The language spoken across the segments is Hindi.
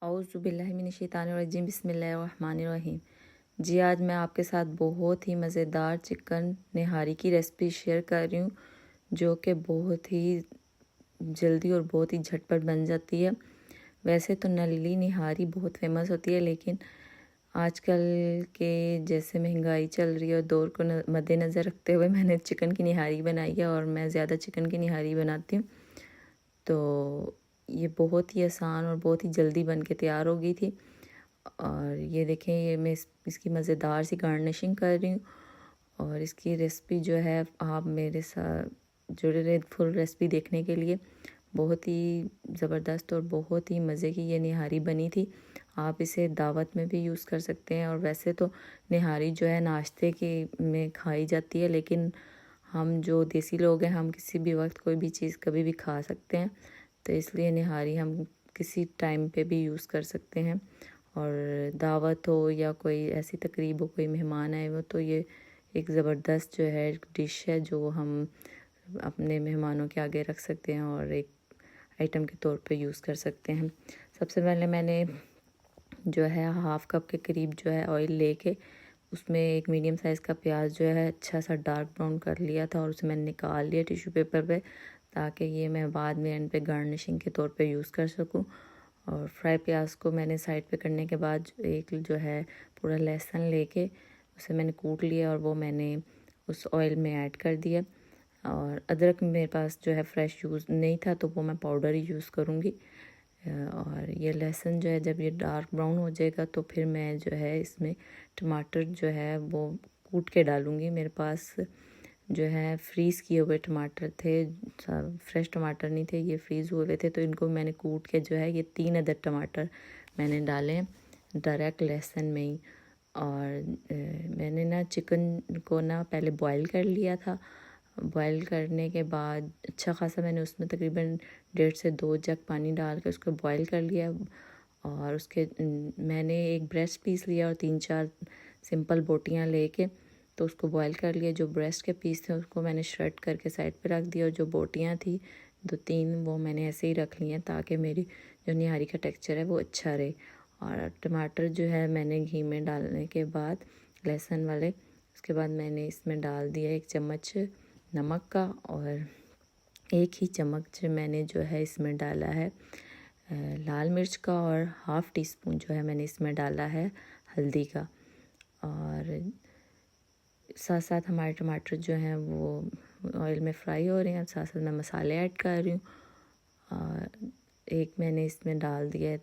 औज़ुबिल्लाहिमिनश्शैतानिर्रजीम बिस्मिल्लाहिर्रहमानिर्रहीम। जी, आज मैं आपके साथ बहुत ही मज़ेदार चिकन निहारी की रेसिपी शेयर कर रही हूँ, जो कि बहुत ही जल्दी और बहुत ही झटपट बन जाती है। वैसे तो नली निहारी बहुत फेमस होती है, लेकिन आजकल के जैसे महंगाई चल रही है और दौर को मद्देनज़र रखते हुए मैंने चिकन की निहारी बनाई है और मैं ज़्यादा चिकन की निहारी बनाती हूँ। तो ये बहुत ही आसान और बहुत ही जल्दी बन के तैयार हो गई थी। और ये देखें, ये मैं इसकी मज़ेदार सी गार्निशिंग कर रही हूँ। और इसकी रेसिपी जो है, आप मेरे साथ जुड़े रहे फुल रेसिपी देखने के लिए। बहुत ही ज़बरदस्त और बहुत ही मज़े की ये निहारी बनी थी। आप इसे दावत में भी यूज़ कर सकते हैं। और वैसे तो निहारी जो है नाश्ते की में खाई जाती है, लेकिन हम जो देसी लोग हैं, हम किसी भी वक्त कोई भी चीज़ कभी भी खा सकते हैं। तो इसलिए निहारी हम किसी टाइम पे भी यूज़ कर सकते हैं। और दावत हो या कोई ऐसी तकरीब हो, कोई मेहमान आए हो, तो ये एक ज़बरदस्त जो है डिश है, जो हम अपने मेहमानों के आगे रख सकते हैं और एक आइटम के तौर पे यूज़ कर सकते हैं। सबसे पहले मैंने जो है हाफ़ कप के करीब जो है ऑयल लेके उसमें एक मीडियम साइज़ का प्याज जो है अच्छा सा डार्क ब्राउन कर लिया था और उसे मैंने निकाल लिया टिश्यू पेपर पे, ताकि ये मैं बाद में एंड पे गार्निशिंग के तौर पे यूज़ कर सकूं। और फ्राई प्याज को मैंने साइड पे करने के बाद एक जो है पूरा लहसुन लेके उसे मैंने कूट लिया और वो मैंने उस ऑयल में ऐड कर दिया। और अदरक मेरे पास जो है फ्रेश यूज़ नहीं था, तो वो मैं पाउडर ही यूज़ करूँगी। और ये लहसुन जो है जब ये डार्क ब्राउन हो जाएगा, तो फिर मैं जो है इसमें टमाटर जो है वो कूट के डालूँगी। मेरे पास जो है फ्रीज़ किए हुए टमाटर थे, फ्रेश टमाटर नहीं थे, ये फ्रीज़ हुए हुए थे। तो इनको मैंने कूट के जो है ये 3 अदद टमाटर मैंने डाले डायरेक्ट लहसुन में ही। और मैंने ना चिकन को ना पहले बॉईल कर लिया था। बॉईल करने के बाद अच्छा खासा मैंने उसमें तकरीबन 1.5 से 2 जग पानी डाल के उसको बॉईल कर लिया। और उसके मैंने एक ब्रेस्ट पीस लिया और 3-4 सिंपल बोटियां लेके तो उसको बॉईल कर लिया। जो ब्रेस्ट के पीस थे उसको मैंने श्रेड करके साइड पे रख दिया, और जो बोटियां थी 2-3 वो मैंने ऐसे ही रख ली हैं, ताकि मेरी जो निहारी का टेक्सचर है वो अच्छा रहे। और टमाटर जो है मैंने घी में डालने के बाद लहसुन वाले, उसके बाद मैंने इसमें डाल दिया 1 चम्मच नमक का, और 1 ही चम्मच मैंने जो है इसमें डाला है लाल मिर्च का, और हाफ़ टी स्पून जो है मैंने इसमें डाला है हल्दी का। और साथ साथ हमारे टमाटर जो हैं वो ऑयल में फ्राई हो रहे हैं, साथ साथ मैं मसाले ऐड कर रही हूँ। और एक मैंने इसमें डाल दिया है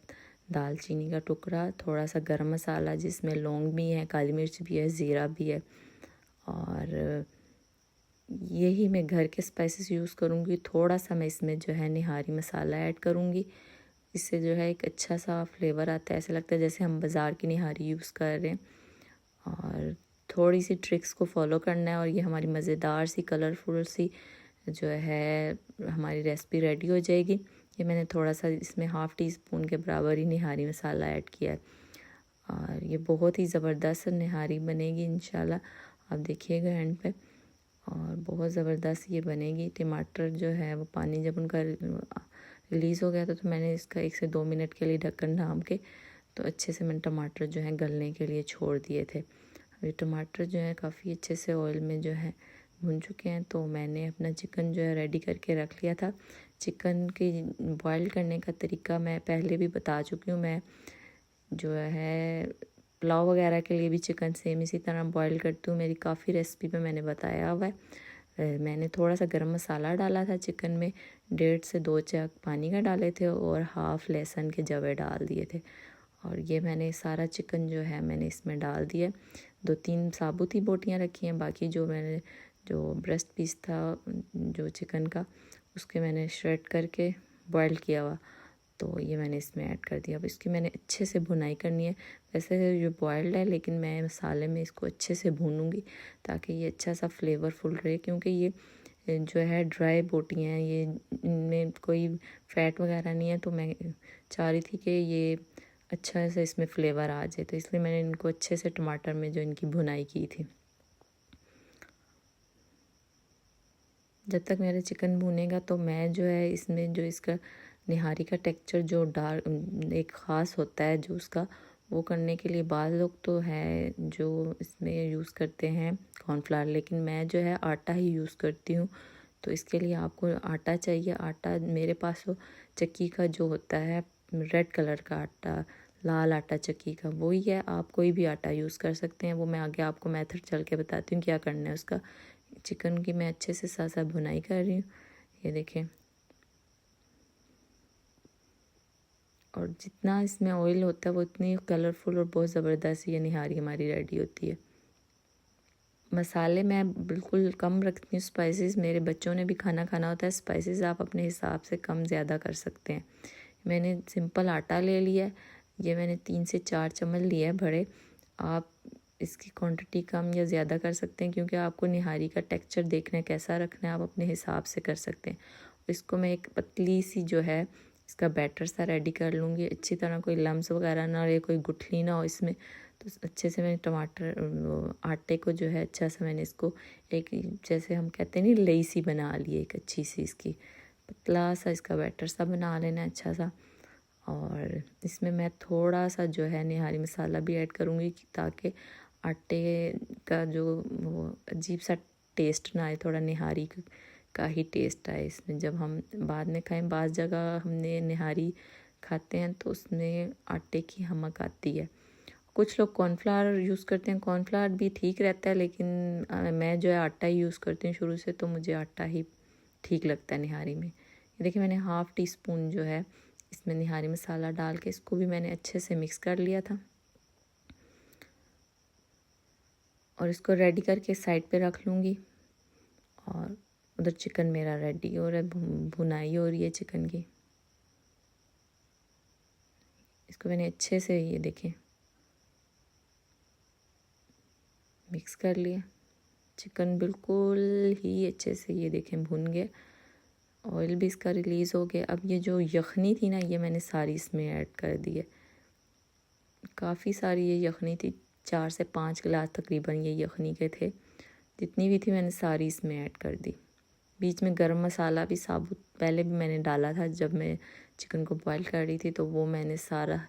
दालचीनी का टुकड़ा, थोड़ा सा गरम मसाला जिसमें लौंग भी है, काली मिर्च भी है, ज़ीरा भी है। और यही मैं घर के स्पाइसेस यूज़ करूँगी। थोड़ा सा मैं इसमें जो है निहारी मसाला ऐड करूँगी, इससे जो है एक अच्छा सा फ्लेवर आता है, ऐसा लगता है जैसे हम बाज़ार की निहारी यूज़ कर रहे हैं। और थोड़ी सी ट्रिक्स को फॉलो करना है और ये हमारी मज़ेदार सी कलरफुल सी जो है हमारी रेसिपी रेडी हो जाएगी। ये मैंने थोड़ा सा इसमें हाफ़ टी स्पून के बराबर ही निहारी मसाला ऐड किया है। और ये बहुत ही ज़बरदस्त निहारी बनेगी इंशाल्लाह, आप देखिएगा एंड पे। और बहुत ज़बरदस्त ये बनेगी। टमाटर जो है वो पानी जब उनका रिलीज़ हो गया था, तो मैंने इसका 1 से 2 मिनट के लिए ढक्कन ढाँप के तो अच्छे से मैंने टमाटर जो है गलने के लिए छोड़ दिए थे। अभी टमाटर जो है काफ़ी अच्छे से ऑयल में जो है भुन चुके हैं, तो मैंने अपना चिकन जो है रेडी करके रख लिया था। चिकन की बॉईल करने का तरीका मैं पहले भी बता चुकी हूँ। मैं जो है पुलाव वगैरह के लिए भी चिकन सेम इसी तरह बॉईल करती हूँ, मेरी काफ़ी रेसिपी में मैंने बताया हुआ है। मैंने थोड़ा सा गरम मसाला डाला था चिकन में, 1.5 से 2 जग पानी का डाले थे, और हाफ़ लहसुन के जवे डाल दिए थे। और ये मैंने सारा चिकन जो है मैंने इसमें डाल दिया। 2-3 साबुत ही बोटियाँ रखी हैं, बाकी जो मैंने जो ब्रेस्ट पीस था जो चिकन का, उसके मैंने श्रेड करके बॉईल किया हुआ, तो ये मैंने इसमें ऐड कर दिया। अब इसकी मैंने अच्छे से भुनाई करनी है। वैसे ये बॉयल्ड है, लेकिन मैं मसाले में इसको अच्छे से भूनूंगी ताकि ये अच्छा सा फ्लेवरफुल रहे, क्योंकि ये जो है ड्राई बोटियाँ हैं, ये इनमें कोई फ़ैट वगैरह नहीं है। तो मैं चाह रही थी कि ये अच्छा से इसमें फ्लेवर आ जाए, तो इसलिए मैंने इनको अच्छे से टमाटर में जो इनकी भुनाई की थी। जब तक मेरा चिकन भुनेगा, तो मैं जो है इसमें जो इसका निहारी का टेक्सचर जो डार्क एक ख़ास होता है जो उसका, वो करने के लिए बाद लोग तो है जो इसमें यूज़ करते हैं कॉर्नफ्लावर, लेकिन मैं जो है आटा ही यूज़ करती हूँ। तो इसके लिए आपको आटा चाहिए। आटा मेरे पास वो चक्की का जो होता है रेड कलर का आटा, लाल आटा चक्की का, वही है। आप कोई भी आटा यूज़ कर सकते हैं, वो मैं आगे आपको मेथड चल के बताती हूँ क्या करना है उसका। चिकन की मैं अच्छे से साथ साथ भुनाई कर रही हूँ, ये देखें। और जितना इसमें ऑयल होता है वो इतनी कलरफुल और बहुत ज़बरदस्त ये निहारी हमारी रेडी होती है। मसाले मैं बिल्कुल कम रखती हूँ, स्पाइसेस मेरे बच्चों ने भी खाना खाना होता है, स्पाइसेस आप अपने हिसाब से कम ज़्यादा कर सकते हैं। मैंने सिंपल आटा ले लिया है, ये मैंने 3 से 4 चम्मच लिया है बड़े। आप इसकी क्वांटिटी कम या ज़्यादा कर सकते हैं, क्योंकि आपको निहारी का टेक्सचर देखना है कैसा रखना है, आप अपने हिसाब से कर सकते हैं। इसको मैं एक पतली सी जो है इसका बैटर सा रेडी कर लूँगी, अच्छी तरह कोई लम्स वगैरह ना रहे, कोई गुठली ना हो इसमें। तो अच्छे से मैंने टमाटर आटे को जो है अच्छा सा मैंने इसको एक, जैसे हम कहते हैं नहीं, लई सी बना ली एक अच्छी सी, इसकी पतला सा इसका बैटर सा बना लेना अच्छा सा। और इसमें मैं थोड़ा सा जो है निहारी मसाला भी ऐड करूँगी ताकि आटे का जो वो अजीब सा टेस्ट ना आए, थोड़ा निहारी का ही टेस्ट आए इसमें। जब हम बाद में खाएं, बाज़ जगह हमने निहारी खाते हैं तो उसमें आटे की हमक आती है। कुछ लोग कॉर्नफ्लावर यूज़ करते हैं, कॉर्नफ्लावर भी ठीक रहता है, लेकिन मैं जो है आटा ही यूज़ करती हूँ शुरू से, तो मुझे आटा ही ठीक लगता है निहारी में। ये देखिए मैंने हाफ़ टी स्पून जो है इसमें निहारी मसाला डाल के इसको भी मैंने अच्छे से मिक्स कर लिया था। और इसको रेडी करके साइड पे रख लूँगी। और उधर चिकन मेरा रेडी हो रहा है, भुनाई हो रही है चिकन की। इसको मैंने अच्छे से, ये देखें, मिक्स कर लिया। चिकन बिल्कुल ही अच्छे से, ये देखें, भुन गया, ऑयल भी इसका रिलीज़ हो गया। अब ये जो यखनी थी ना, ये मैंने सारी इसमें ऐड कर दी है। काफ़ी सारी ये यखनी थी, 4 से 5 गिलास तकरीबन ये यखनी के थे। जितनी भी थी मैंने सारी इसमें ऐड कर दी। बीच में गरम मसाला भी साबुत पहले भी मैंने डाला था जब मैं चिकन को बॉईल कर रही थी, तो वो मैंने सारा,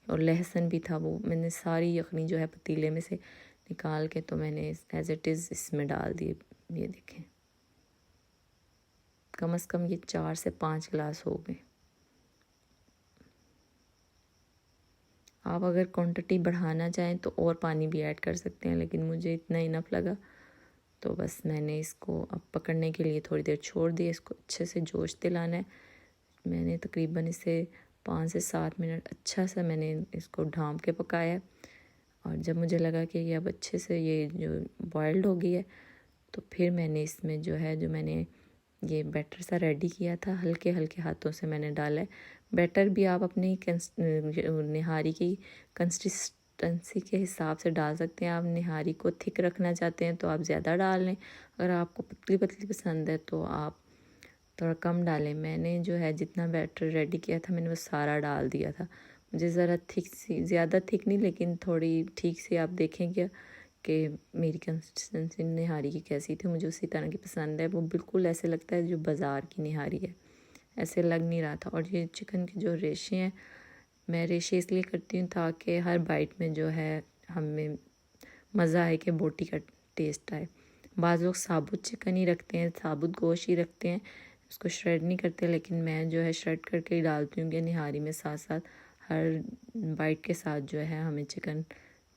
और लहसुन भी था, वो मैंने सारी यखनी जो है पतीले में से निकाल के तो मैंने एज़ इट इज़ इसमें डाल दी। ये देखें, कम से कम ये 4 से 5 गिलास हो गए। आप अगर क्वांटिटी बढ़ाना चाहें तो और पानी भी ऐड कर सकते हैं, लेकिन मुझे इतना इनफ लगा, तो बस मैंने इसको अब पकड़ने के लिए थोड़ी देर छोड़ दिया। इसको अच्छे से जोश दिलाना है। मैंने तकरीबन इसे 5 से 7 मिनट अच्छा सा मैंने इसको ढाँप के पकाया। और जब मुझे लगा कि ये अब अच्छे से ये जो बॉइल्ड हो गई है, तो फिर मैंने इसमें जो है, जो मैंने ये बैटर सा रेडी किया था, हल्के हल्के हाथों से मैंने डाला है। बैटर भी आप अपनी निहारी की कंसिस्टेंसी के हिसाब से डाल सकते हैं। आप निहारी को थिक रखना चाहते हैं तो आप ज़्यादा डाल लें, अगर आपको पतली पतली पसंद है तो आप थोड़ा कम डालें। मैंने जो है जितना बैटर रेडी किया था मैंने वो सारा डाल दिया था। मुझे ज़रा थिक सी, ज़्यादा थिक नहीं लेकिन थोड़ी ठीक सी, आप देखेंगे कि मेरी कंसिस्टेंसी निहारी की कैसी थी, मुझे उसी तरह की पसंद है। वो बिल्कुल ऐसे लगता है जो बाज़ार की निहारी है, ऐसे लग नहीं रहा था। और ये चिकन के जो रेशे हैं, मैं रेशे इसलिए करती हूँ ताकि हर बाइट में जो है हमें मज़ा आए कि बोटी का टेस्ट आए। बाज़ लोग साबुत चिकन ही रखते हैं, साबुत गोश्त ही रखते हैं, उसको श्रेड नहीं करते, लेकिन मैं जो है श्रेड करके ही डालती हूँ कि निहारी में साथ साथ हर बाइट के साथ जो है हमें चिकन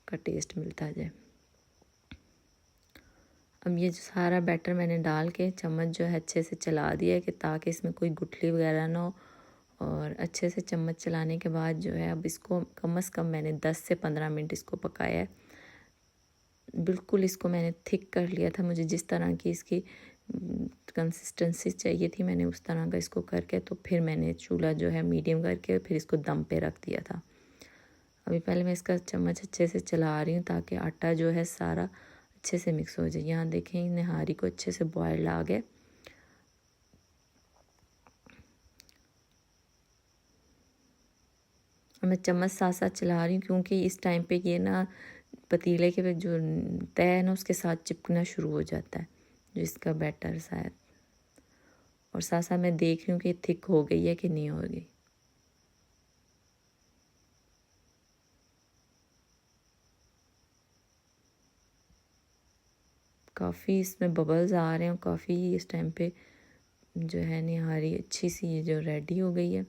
का टेस्ट मिलता जाए। अब ये जो सारा बैटर मैंने डाल के चम्मच जो है अच्छे से चला दिया है कि ताकि इसमें कोई गुठली वगैरह ना हो। और अच्छे से चम्मच चलाने के बाद जो है अब इसको कम से कम मैंने 10 से 15 मिनट इसको पकाया है। बिल्कुल इसको मैंने थिक कर लिया था, मुझे जिस तरह की इसकी कंसिस्टेंसी चाहिए थी मैंने उस तरह का इसको करके, तो फिर मैंने चूल्हा जो है मीडियम करके फिर इसको दम पे रख दिया था। अभी पहले मैं इसका चम्मच अच्छे से चला रही हूँ ताकि आटा जो है सारा अच्छे से मिक्स हो जाए। यहाँ देखें निहारी को अच्छे से बॉयल आ गए। मैं चम्मच साथ साथ चला रही हूँ क्योंकि इस टाइम पे ये ना पतीले के जो तय है ना उसके साथ चिपकना शुरू हो जाता है जो इसका बैटर शायद। और साथ साथ मैं देख रही हूँ कि थिक हो गई है कि नहीं हो गई। काफ़ी इसमें बबल्स आ रहे हैं, काफ़ी इस टाइम पे जो है निहारी अच्छी सी ये जो रेडी हो गई है।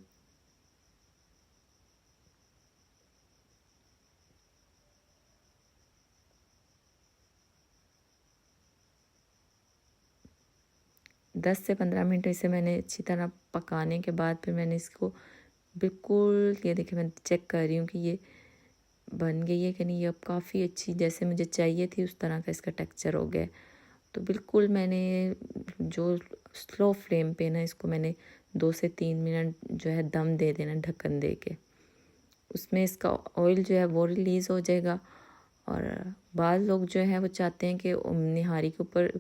दस से 15 मिनट इसे मैंने अच्छी तरह पकाने के बाद फिर मैंने इसको बिल्कुल, ये देखिए मैं चेक कर रही हूँ कि ये बन गई है कि नहीं। ये अब काफ़ी अच्छी जैसे मुझे चाहिए थी उस तरह का इसका टेक्सचर हो गया। तो बिल्कुल मैंने जो स्लो फ्लेम पे ना इसको मैंने 2 से 3 मिनट जो है दम दे देना ढक्कन दे के। उसमें इसका ऑयल जो है वो रिलीज़ हो जाएगा। और बाद लोग जो है वो चाहते हैं कि निहारी के ऊपर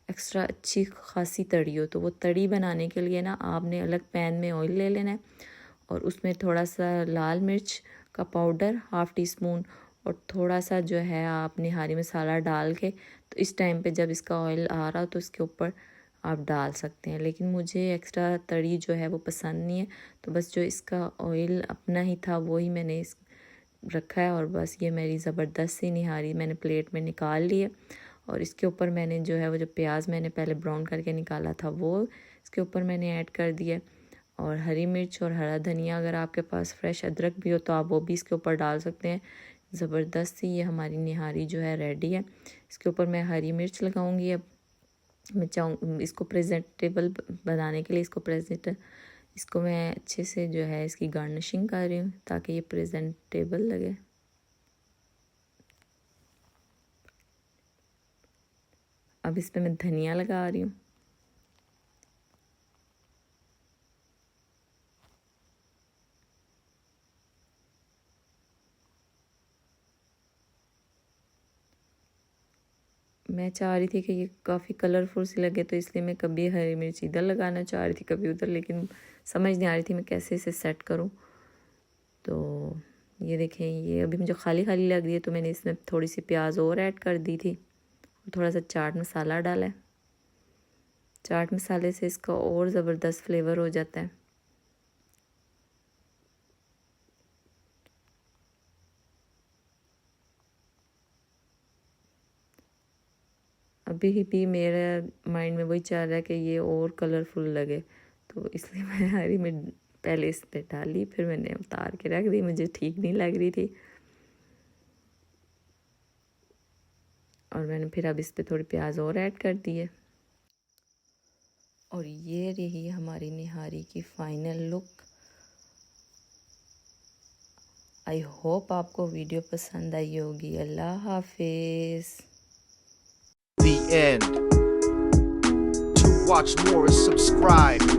एक्स्ट्रा अच्छी खासी तड़ी हो, तो वो तड़ी बनाने के लिए ना आपने अलग पैन में ऑयल ले लेना है और उसमें थोड़ा सा लाल मिर्च का पाउडर 1/2 टीस्पून और थोड़ा सा जो है आप निहारी मसाला डाल के, तो इस टाइम पे जब इसका ऑयल आ रहा हो तो इसके ऊपर आप डाल सकते हैं। लेकिन मुझे एक्स्ट्रा तड़ी जो है वो पसंद नहीं है, तो बस जो इसका ऑयल अपना ही था वो ही मैंने इस रखा है। और बस ये मेरी ज़बरदस्त सी निहारी मैंने प्लेट में निकाल ली है। और इसके ऊपर मैंने जो है वो जो प्याज मैंने पहले ब्राउन करके निकाला था वो इसके ऊपर मैंने ऐड कर दिया। और हरी मिर्च और हरा धनिया, अगर आपके पास फ्रेश अदरक भी हो तो आप वो भी इसके ऊपर डाल सकते हैं। ज़बरदस्त सी ये हमारी निहारी जो है रेडी है। इसके ऊपर मैं हरी मिर्च लगाऊंगी। अब मैं चाहूँ इसको प्रेजेंटेबल बनाने के लिए इसको मैं अच्छे से जो है इसकी गार्निशिंग कर रही हूँ ताकि ये प्रेजेंटेबल लगे। अब इस पे मैं धनिया लगा रही हूँ। मैं चाह रही थी कि ये काफ़ी कलरफुल सी लगे, तो इसलिए मैं कभी हरी मिर्च इधर लगाना चाह रही थी कभी उधर, लेकिन समझ नहीं आ रही थी मैं कैसे इसे सेट करूं। तो ये देखें, ये अभी मुझे खाली खाली लग रही है, तो मैंने इसमें थोड़ी सी प्याज और ऐड कर दी थी और थोड़ा सा चाट मसाला डाला है। चाट मसाले से इसका और ज़बरदस्त फ्लेवर हो जाता है। अभी भी मेरे माइंड में वही चल रहा है कि ये और कलरफुल लगे, तो इसलिए मैं हरी मिर्च पहले इस पे डाली, फिर मैंने उतार के रख दी, मुझे ठीक नहीं लग रही थी। और मैंने फिर अब इस पे थोड़ी प्याज और ऐड कर दी है। और ये रही हमारी निहारी की फाइनल लुक। आई होप आपको वीडियो पसंद आई होगी। अल्लाह हाफिज़। The end. To watch more, subscribe.